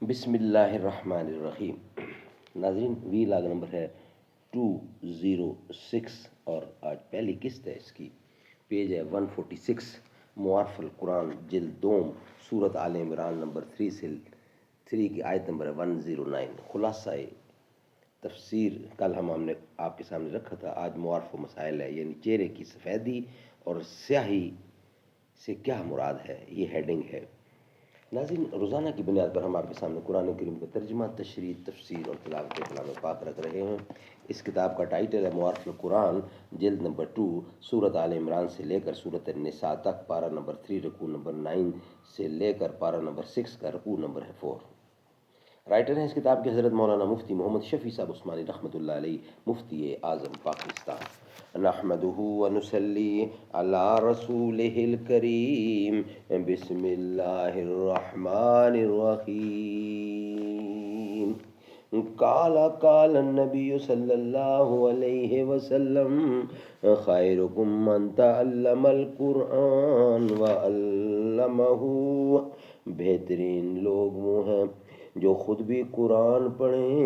بسم اللہ الرحمن الرحیم۔ ناظرین، وی لاگ نمبر ہے 206 اور آج پہلی قسط ہے اس کی۔ پیج ہے 146، معارف القرآن جلد دوم، سورت آل عمران نمبر 3 سے 3 کی آیت نمبر ہے 109۔ خلاصہ تفسیر کل ہم نے آپ کے سامنے رکھا تھا، آج معارف و مسائل ہے، یعنی چہرے کی سفیدی اور سیاہی سے کیا مراد ہے، یہ ہیڈنگ ہے۔ ناظرین، روزانہ کی بنیاد پر ہم آپ کے سامنے قرآن کریم کا ترجمہ، تشریح، تفسیر اور تلاوت کلام پاک رکھ رہے ہیں۔ اس کتاب کا ٹائٹل ہے معارف القرآن جلد نمبر 2، سورت آل عمران سے لے کر سورت النساء تک، پارہ نمبر 3 رکوع نمبر 9 سے لے کر پارہ نمبر 6 کا رکوع نمبر ہے 4۔ رائٹر ہیں اس کتاب کے حضرت مولانا مفتی محمد شفیع صاحب عثمانی رحمۃ اللہ علیہ، مفتی اعظم پاکستان۔ نحمده ونصلي على رسوله الكريم، بسم الله الرحمن الرحيم۔ قال النبي صلى الله عليه وسلم، خيركم من تعلم القرآن وعلمه۔ بہترین لوگ وہ ہیں جو خود بھی قرآن پڑھیں،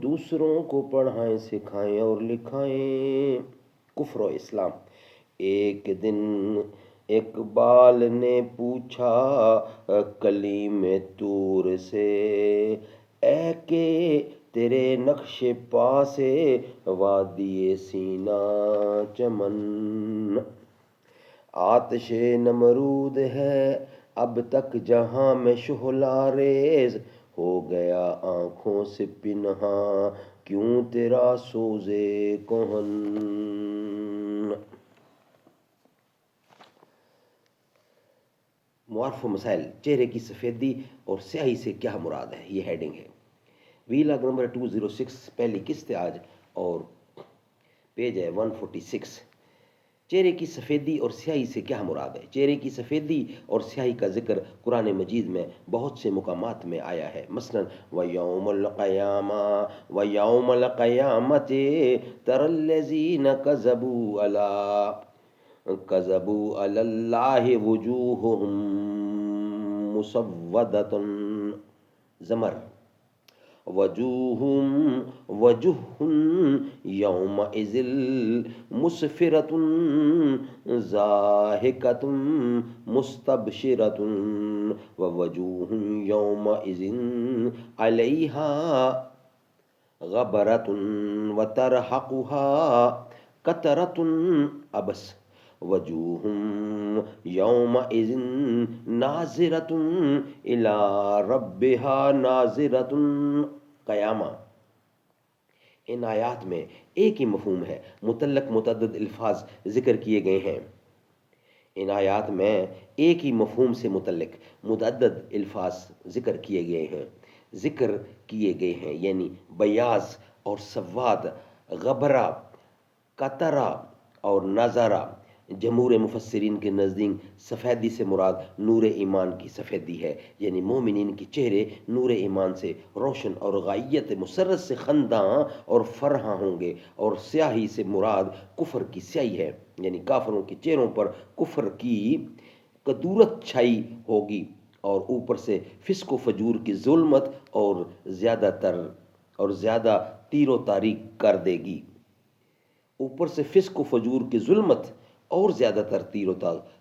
دوسروں کو پڑھائیں، سکھائیں اور لکھائیں۔ کفر و اسلام۔ ایک دن اقبال نے پوچھا کلیم طور سے، اے کہ تیرے نقش پا سے وادی سینا چمن۔ آتش نمرود ہے اب تک جہاں میں شعلہ ریز، ہو گیا آنکھوں سے پنہاں کیوں تیرا سوزے کہن۔ معارف و مسائل، چہرے کی سفیدی اور سیاہی سے کیا مراد ہے، یہ ہیڈنگ ہے۔ وی لاگ نمبر 206، پہلی قسط ہے آج اور پیج ہے 146۔ چہرے کی سفیدی اور سیاہی سے کیا مراد ہے؟ چہرے کی سفیدی اور سیاہی کا ذکر قرآن مجید میں بہت سے مقامات میں آیا ہے، مثلا وَيَوْمَ الْقِيَامَةِ تَرَى الَّذِينَ كَذَبُوا عَلَى اللَّهِ وُجُوهُهُم مُّسَوَّدَةٌ۔ زمر وجوہ یومئذ مسفرۃ ضاحکۃ مستبشرۃ ووجوہ یومئذ علیہا غبرۃ وترہقہا قترۃ عبس وجوہ یومئذ ناظرۃ الی ربہا ناظرۃ۔ قیامہ۔ ان آیات میں ایک ہی مفہوم ہے، متعلق متعدد الفاظ ذکر کیے گئے ہیں۔ ان آیات میں ایک ہی مفہوم سے متعلق متعدد الفاظ ذکر کیے گئے ہیں، یعنی بیاض اور سواد، غبرہ، قطرہ اور نظرہ۔ جمہور مفسرین کے نزدیک سفیدی سے مراد نور ایمان کی سفیدی ہے، یعنی مومنین کے چہرے نور ایمان سے روشن اور غائیت مسرت سے خنداں اور فرحاں ہوں گے، اور سیاہی سے مراد کفر کی سیاہی ہے، یعنی کافروں کے چہروں پر کفر کی کدورت چھائی ہوگی اور اوپر سے فسق و فجور کی ظلمت اور زیادہ تیر و تاریک کر دے گی۔ اوپر سے فسق و فجور کی ظلمت اور زیادہ تر تیر و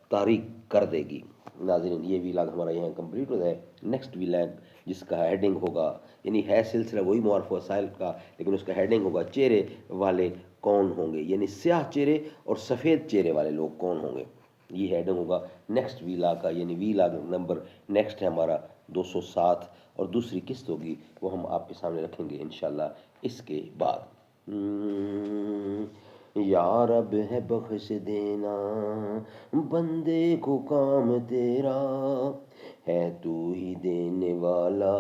تاریک کر دے گی۔ ناظرین، یہ ویلاگ ہمارا یہاں کمپلیٹ ہو جائے۔ نیکسٹ ویلاگ جس کا ہیڈنگ ہوگا، یعنی ہے سلسلہ وہی معارف وسائل کا، لیکن اس کا ہیڈنگ ہوگا چہرے والے کون ہوں گے، یعنی سیاہ چہرے اور سفید چہرے والے لوگ کون ہوں گے، یہ ہیڈنگ ہوگا نیکسٹ ویلاگ کا، یعنی ویلاگ نمبر نیکسٹ ہے ہمارا 207 اور دوسری قسط ہوگی وہ ہم آپ کے سامنے رکھیں گے انشاءاللہ اس کے بعد۔ یا رب ہے بخش دینا بندے کو کام تیرا، ہے تو ہی دینے والا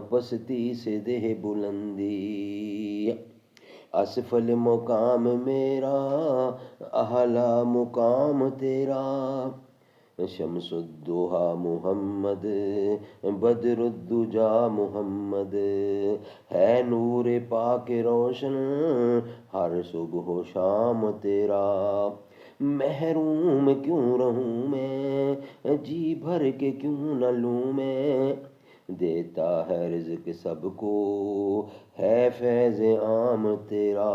پستی سے دے بلندی، اسفل مقام میرا اعلیٰ مقام تیرا، شمس الضحیٰ محمد بدر الدجا محمد، ہے نور پاک روشن ہر صبح و شام تیرا، محروم کیوں رہوں میں جی بھر کے کیوں نہ لوں میں، دیتا ہے رزق سب کو، ہے فیض عام تیرا،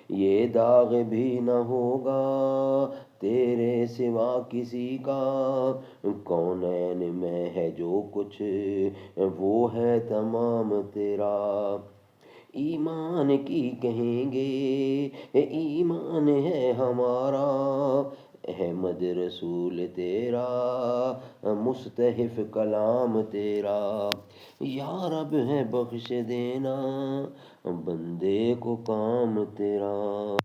یہ داغ بھی نہ ہوگا تیرے سوا کسی کا، کونین میں ہے جو کچھ وہ ہے تمام تیرا، ایمان کی کہیں گے ایمان ہے ہمارا، احمد رسول تیرا مستحف کلام تیرا، یا رب ہے بخش دینا بندے کو کام تیرا۔